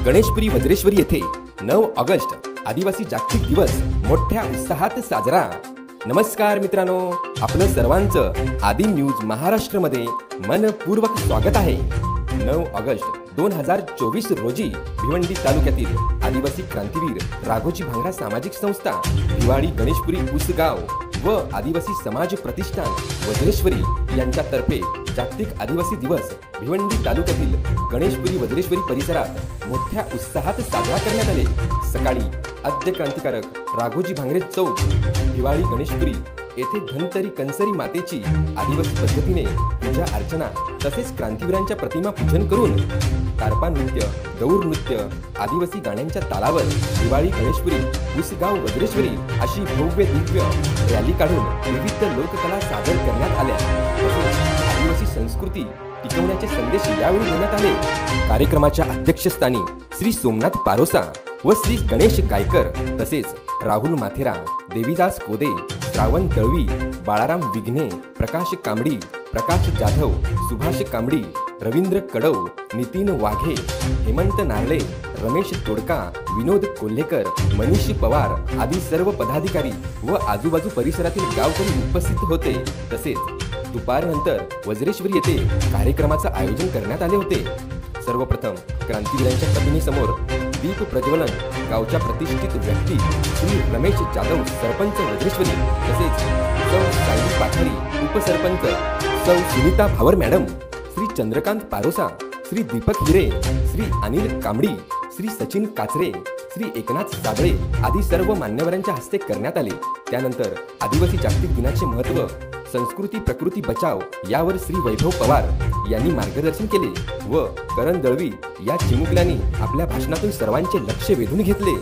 गणेशपुरी वज्रेश्वरी येथे 9 ऑगस्ट आदिवासी जागतिक दिवस मोठ्या उत्साहात साजरा। नमस्कार मित्रांनो, आपलं सर्वांचं आदी न्यूज महाराष्ट्रमध्ये मनपूर्वक स्वागत आहे। 9 ऑगस्ट 2024 रोजी भिवंडी तालुक्यातील आदिवासी क्रांतीवीर राघोजी भांगरा सामाजिक संस्था, दिवाळी गणेशपुरी उसगाव व आदिवासी समाज प्रतिष्ठान वज्रेश्वरी यांच्यातर्फे जागतिक आदिवासी दिवस भिवंडी तालुक्यातील गणेशपुरी वज्रेश्वरी परिसरात मोठ्या उत्साहात साजरा करण्यात आले। सकाळी आद्य क्रांतिकारक राघोजी भांगरे चौक, दिवाळी गणेशपुरी येथे धनतरी कंसरी मातेची आदिवासी पद्धतीने पूजा अर्चना तसेच क्रांतिवीरांच्या प्रतिमा पूजन करून तारपा नृत्य, गौर नृत्य, आदिवासी गाण्यांच्या तालावर दिवाळी गणेशपुरी उसगाव वज्रेश्वरी अशी भव्य दिव्य रॅली काढून विविध लोककला सादर करण्यात आल्या। आदिवासी संस्कृती टिकवण्याचे संदेश यावेळी देण्यात आले। कार्यक्रमाच्या अध्यक्षस्थानी श्री सोमनाथ पारोसा व श्री गणेश गायकर तसेच राहुल माथेरा, देवीदास कोदे, श्रावण दळवी, बाळाराम विघ्ने, प्रकाश कांबडी, प्रकाश जाधव, सुभाष कांबडी, रवींद्र कडव, नितीन वाघे, हेमंत नारळे, रमेश तोडका, विनोद कोल्हेकर, मनीष पवार आदी सर्व पदाधिकारी व आजूबाजू परिसरातील गावकरी उपस्थित होते। तसेच दुपारनंतर वज्रेश्वरी येथे कार्यक्रमाचे आयोजन करण्यात आले होते। सर्वप्रथम क्रांतिवीरांच्या प्रतिमेसमोर दीप प्रज्वलन गावच्या प्रतिष्ठित व्यक्ती श्री रमेश जाधव सरपंच वज्रेश्वरी तसेच सौ साई पाठारी उपसरपंच सौ सुनीता भावर मॅडम, श्री चंद्रकांत पारोसा, श्री दीपक हिरे, श्री अनिल कांबडी, श्री सचिन काचरे, श्री एकनाथ साबळे आदी सर्व मान्यवरांच्या हस्ते करण्यात आले। त्यानंतर आदिवासी जागतिक दिनाचे महत्त्व, संस्कृती प्रकृती बचाव यावर श्री वैभव पवार यांनी मार्गदर्शन केले व करण दळवी या चिमुकल्यांनी आपल्या भाषणातून सर्वांचे लक्ष वेधून घेतले।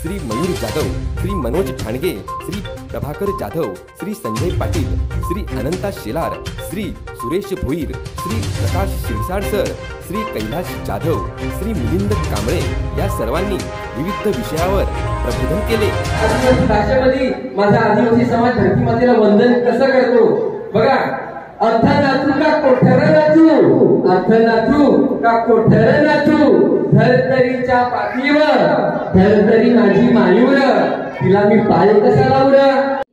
श्री मयूर जाधव, श्री मनोज ठाणगे, श्री प्रभाकर जाधव, श्री संजय पाटील, श्री अनंता शेलार, श्री सुरेश भोईर, श्री प्रकाश शिरसाड सर, श्री कैलाश जाधव, श्री मिलिंद कांबळे या सर्वांनी विविध विषयावर प्रबोधन केले। आदिवासी भाषेमध्ये माझा आदिवासी समाज धरती मातेला वंदन कसं करतो बघा। अर्थ नाचू का कोठर नाचू, अर्थ नाचू का कोठर नाचू, धरतरीच्या पाठीवर धरतरी माझी मायूर, तिला मी पाय कसा लावूर।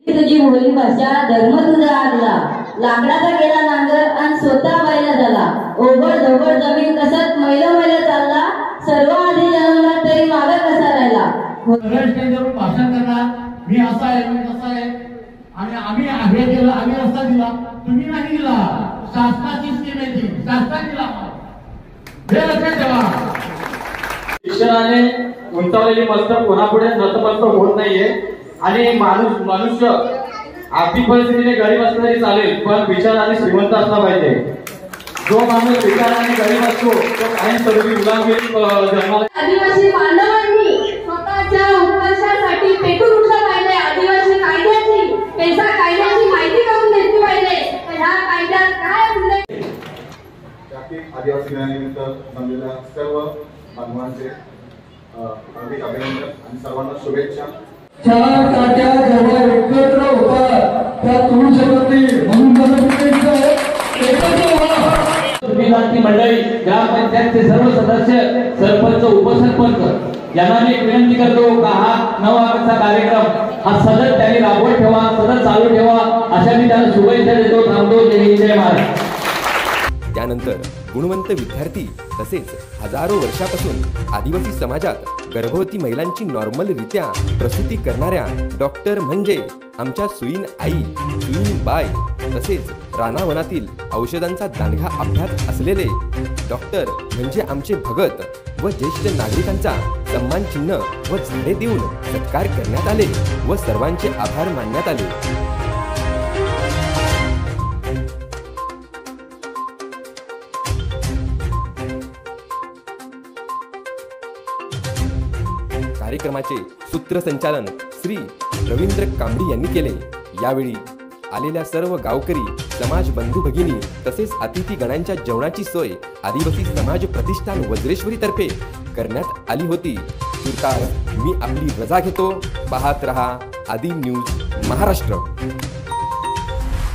तुझी बोली भाषा धर्म तुझा आगला, लाकडाचा गेला नांगर आणि स्वतः व्हायला झाला, ओघड धोगड जमीन कसत मैला मैला चालला, सर्व आधी जन्मला तरी मागे कसा राहिला। स्टेजवर भाषण करणार, मी असा आहे मी कसा आहे आणि आम्ही हे केलं आम्ही रस्ता दिला, तुम्ही नाही दिला, शासनाची स्कीम आहे ती, शासनाने दिला हे लक्षात ठेवा। शिक्षणाने उंचावलेली मस्तक कोणापुढे नतमस्तक होत नाहीये आणि मनुष्य आर्थिक परिस्थितीने गरीब असला तरी चालेल पण विचाराने श्रीमंत असला पाहिजे। जो माणूस विचाराने गरीब असतो तो काही तरी गुलामगिरी जन्माला। आदिवासी बांधवांनी स्वतःच्या उत्कर्षासाठी पेटून उठलं पाहिजे। आदिवासी कायद्याची पैसा कायद्याची माहिती करून घेतली पाहिजे। ह्या कायद्यात काय उल्लेख। जागतिक आदिवासी दिनानिमित्त बनलेल्या सर्व बांधवांचे हार्दिक अभिनंदन आणि सर्वांना शुभेच्छा। चार काट्या जेव्हा एकत्र होतात त्या तुळशीवरती म्हणून मंडळी, ग्रामपंचायतचे सर्व सदस्य, सरपंच, उपसरपंच यांना मी विनंती करतो का हा 9 ऑगस्टचा कार्यक्रम हा सतत त्यांनी राबवत ठेवा, सतत चालू ठेवा अशा मी त्यांना शुभेच्छा देतो। थांबतो। जय जय महाराज। त्यानंतर गुणवंत विद्यार्थी तसेच हजारो वर्षापासून आदिवासी समाजात गर्भवती महिलांची नॉर्मलरित्या प्रसूती करणाऱ्या डॉक्टर म्हणजे आमच्या सुईन आई, सुईन बाय तसेच रानावनातील औषधांचा दांडगा अभ्यास असलेले डॉक्टर म्हणजे आमचे भगत व ज्येष्ठ नागरिकांचा सन्मान चिन्ह व झाडे देऊन सत्कार करण्यात आले व सर्वांचे आभार मानण्यात आले। कार्यक्रमाचे सूत्रसंचालन श्री रवींद्र कांबडी यांनी केले। यावेळी आलेल्या सर्व गावकरी, समाज बंधू भगिनी तसेच अतिथी गणांच्या जेवणाची सोय आदिवासी समाज प्रतिष्ठान वज्रेश्वरी तर्फे करण्यात आली होती। तुर्तास मी आपली रजा घेतो। पाहत रहा आदी न्यूज महाराष्ट्र।